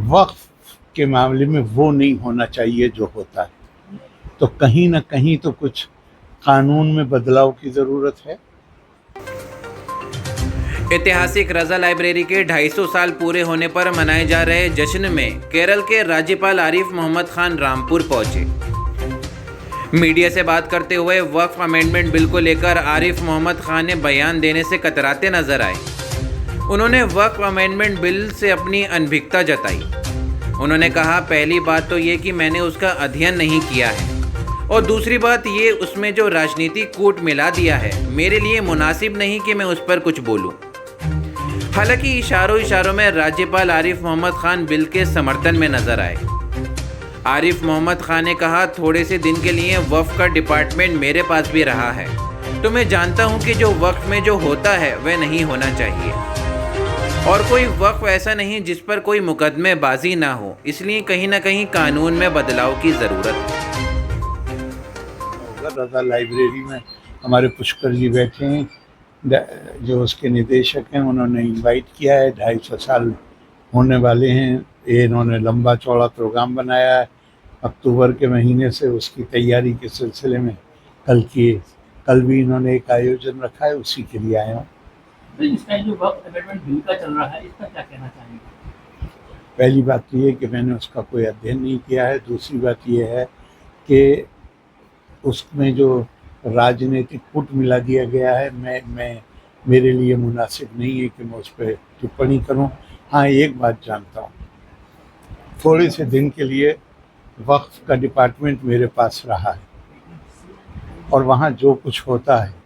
وقف کے معاملے میں وہ نہیں ہونا چاہیے جو ہوتا ہے، تو کہیں نہ کہیں تو کچھ قانون میں بدلاؤ کی ضرورت ہے۔ ایتہاسک رضا لائبریری کے 250 سال پورے ہونے پر منائے جا رہے جشن میں کیرل کے راجیپال عارف محمد خان رامپور پہنچے۔ میڈیا سے بات کرتے ہوئے وقف امینڈمنٹ بل کو لے کر عارف محمد خان نے بیان دینے سے کتراتے نظر آئے۔ انہوں نے وقف امینڈمنٹ بل سے اپنی انبھکتا جتائی۔ انہوں نے کہا، پہلی بات تو یہ کہ میں نے اس کا ادھین نہیں کیا ہے، اور دوسری بات یہ اس میں جو راجنیتی کوٹ ملا دیا ہے میرے لیے مناسب نہیں کہ میں اس پر کچھ بولوں۔ حالانکہ اشاروں میں راجیپال عارف محمد خان بل کے سمرتھن میں نظر آئے۔ عارف محمد خان نے کہا، تھوڑے سے دن کے لیے وقف کا ڈپارٹمنٹ میرے پاس بھی رہا ہے، تو میں جانتا ہوں کہ جو وقف میں جو ہوتا ہے وہ نہیں ہونا چاہیے، اور کوئی وقف ایسا نہیں جس پر کوئی مقدمے بازی نہ ہو، اس لیے کہیں نہ کہیں قانون میں بدلاؤ کی ضرورت ہے۔ رضا لائبریری میں ہمارے پشکر جی بیٹھے ہیں، جو اس کے ندیشک ہیں، انہوں نے انوائٹ کیا ہے، 250 سال ہونے والے ہیں، یہ انہوں نے لمبا چوڑا پروگرام بنایا ہے اکتوبر کے مہینے سے، اس کی تیاری کے سلسلے میں کل بھی انہوں نے ایک آیوجن رکھا ہے، اسی کے لیے آیا ہوں۔ اس ٹائم جو وقف امینڈمنٹ بل کا چل رہا ہے، اس کا کیا کہنا چاہیں گے؟ پہلی بات تو یہ کہ میں نے اس کا کوئی ادھین نہیں کیا ہے، دوسری بات یہ ہے کہ اس میں جو راجنیتک پٹ ملا دیا گیا ہے میرے لیے مناسب نہیں ہے کہ میں اس پہ ٹپڑی کروں۔ ہاں، ایک بات جانتا ہوں، تھوڑے سے دن کے لیے وقف کا ڈپارٹمنٹ میرے پاس رہا ہے، اور وہاں جو کچھ ہوتا ہے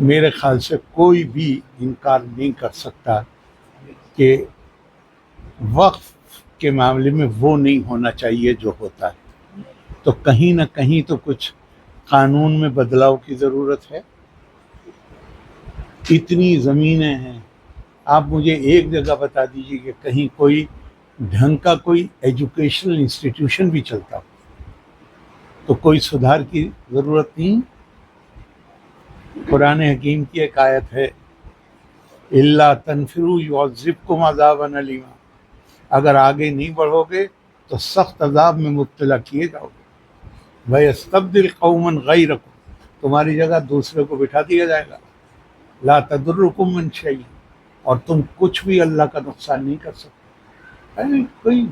میرے خیال سے کوئی بھی انکار نہیں کر سکتا کہ وقف کے معاملے میں وہ نہیں ہونا چاہیے جو ہوتا ہے، تو کہیں نہ کہیں تو کچھ قانون میں بدلاؤ کی ضرورت ہے۔ اتنی زمینیں ہیں، آپ مجھے ایک جگہ بتا دیجیے کہ کہیں کوئی ڈھنگ کا کوئی ایجوکیشنل انسٹیٹیوشن بھی چلتا ہو، تو کوئی سدھار کی ضرورت نہیں۔ قرآن حکیم کی ایک آیت ہے، الا تنفروا يعذبكم عذابا الیما، اگر آگے نہیں بڑھو گے تو سخت عذاب میں مبتلا کیے جاؤ گے، وَيَسْتَبْدِلْ قَوْمًا غَيْرَكُمْ، تمہاری جگہ دوسرے کو بٹھا دیا جائے گا، لا تضرکم من شیء، اور تم کچھ بھی اللہ کا نقصان نہیں کر سکتے۔ یعنی کوئی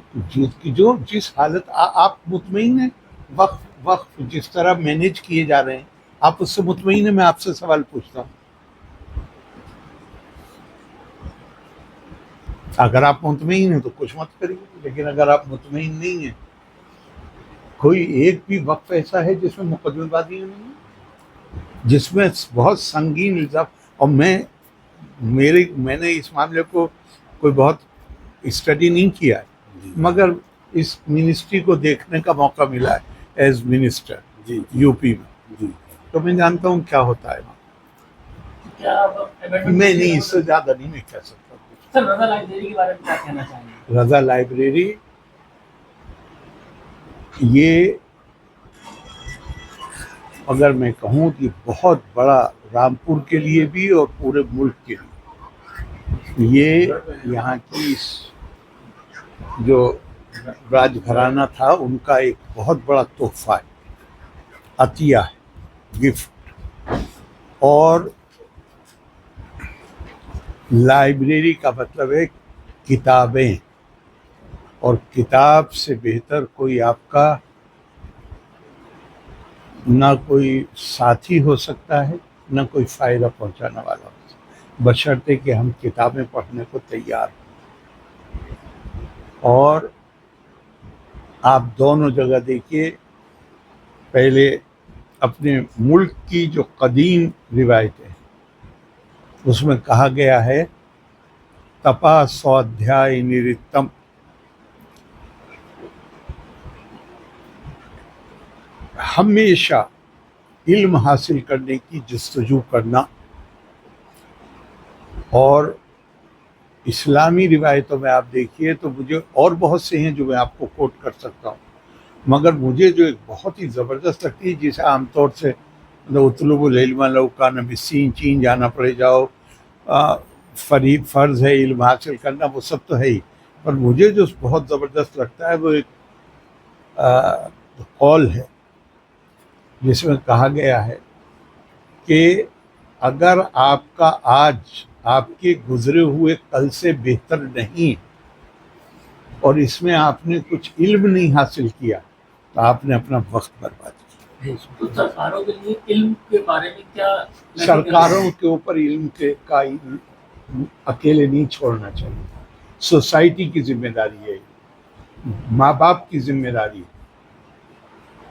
جس حالت آپ مطمئن ہیں، وقف جس طرح مینیج کیے جا رہے ہیں، آپ اس سے مطمئن ہیں؟ میں آپ سے سوال پوچھتا ہوں، اگر آپ مطمئن ہیں تو کچھ مت کریے، لیکن اگر آپ مطمئن نہیں ہیں، کوئی ایک بھی وقف ایسا ہے جس میں مقدمے بازیاں نہیں ہیں، جس میں بہت سنگین الزام، اور میں نے اس معاملے کو کوئی بہت اسٹڈی نہیں کیا ہے، مگر اس منسٹری کو دیکھنے کا موقع ملا ہے ایز منسٹر یو پی میں، تو میں جانتا ہوں کیا ہوتا ہے وہاں۔ میں نہیں، اس سے زیادہ نہیں میں کہہ سکتا۔ سر، رضا لائبریری کے بارے میں کیا کہنا چاہیں گے؟ رضا لائبریری یہ، اگر میں کہوں کہ بہت بڑا رامپور کے لیے بھی اور پورے ملک کے لیے، یہ یہاں کی جو راج گھرانہ تھا ان کا ایک بہت بڑا تحفہ ہے، عطیہ ہے، گفٹ۔ اور لائبریری کا مطلب ہے کتابیں، اور کتاب سے بہتر کوئی آپ کا نہ کوئی ساتھی ہو سکتا ہے، نہ کوئی فائدہ پہنچانے والا ہو سکتا ہے، بشرطے کہ ہم کتابیں پڑھنے کو تیار ہوں۔ اور آپ دونوں جگہ دیکھیے، پہلے اپنے ملک کی جو قدیم روایتیں، اس میں کہا گیا ہے تپا سوادھیائے نرتم، ہمیشہ علم حاصل کرنے کی جستجو کرنا۔ اور اسلامی روایتوں میں آپ دیکھیے تو مجھے اور بہت سے ہیں جو میں آپ کو کوٹ کر سکتا ہوں، مگر مجھے جو ایک بہت ہی زبردست لگتی ہے، جسے عام طور سے اطلب العلم لو کان بالصین، چین جانا پڑے جاؤ، فرض ہے علم حاصل کرنا، وہ سب تو ہے ہی، اور مجھے جو بہت زبردست لگتا ہے وہ ایک قول ہے جس میں کہا گیا ہے کہ اگر آپ کا آج آپ کے گزرے ہوئے کل سے بہتر نہیں اور اس میں آپ نے کچھ علم نہیں حاصل کیا تو آپ نے اپنا وقت برباد کیا. تو سرکاروں کے لیے علم کے بارے میں کیا سرکاروں کے اوپر علم کا اکیلے نہیں چھوڑنا چاہیے. سوسائٹی کی ذمہ داری ہے, ماں باپ کی ذمہ داری ہے,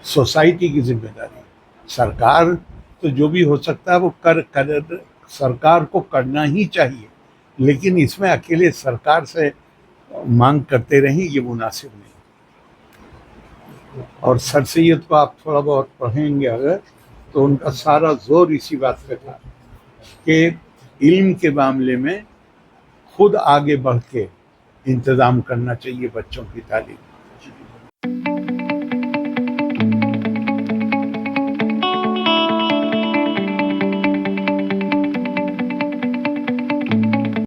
سوسائٹی کی ذمہ داری ہے. سرکار تو جو بھی ہو سکتا ہے وہ سرکار کو کرنا ہی چاہیے, لیکن اس میں اکیلے سرکار سے مانگ کرتے رہیں یہ مناسب نہیں. اور سر سید کو آپ تھوڑا بہت پڑھیں گے اگر تو ان کا سارا زور اسی بات پہ تھا کہ علم کے معاملے میں خود آگے بڑھ کے انتظام کرنا چاہیے بچوں کی تعلیم.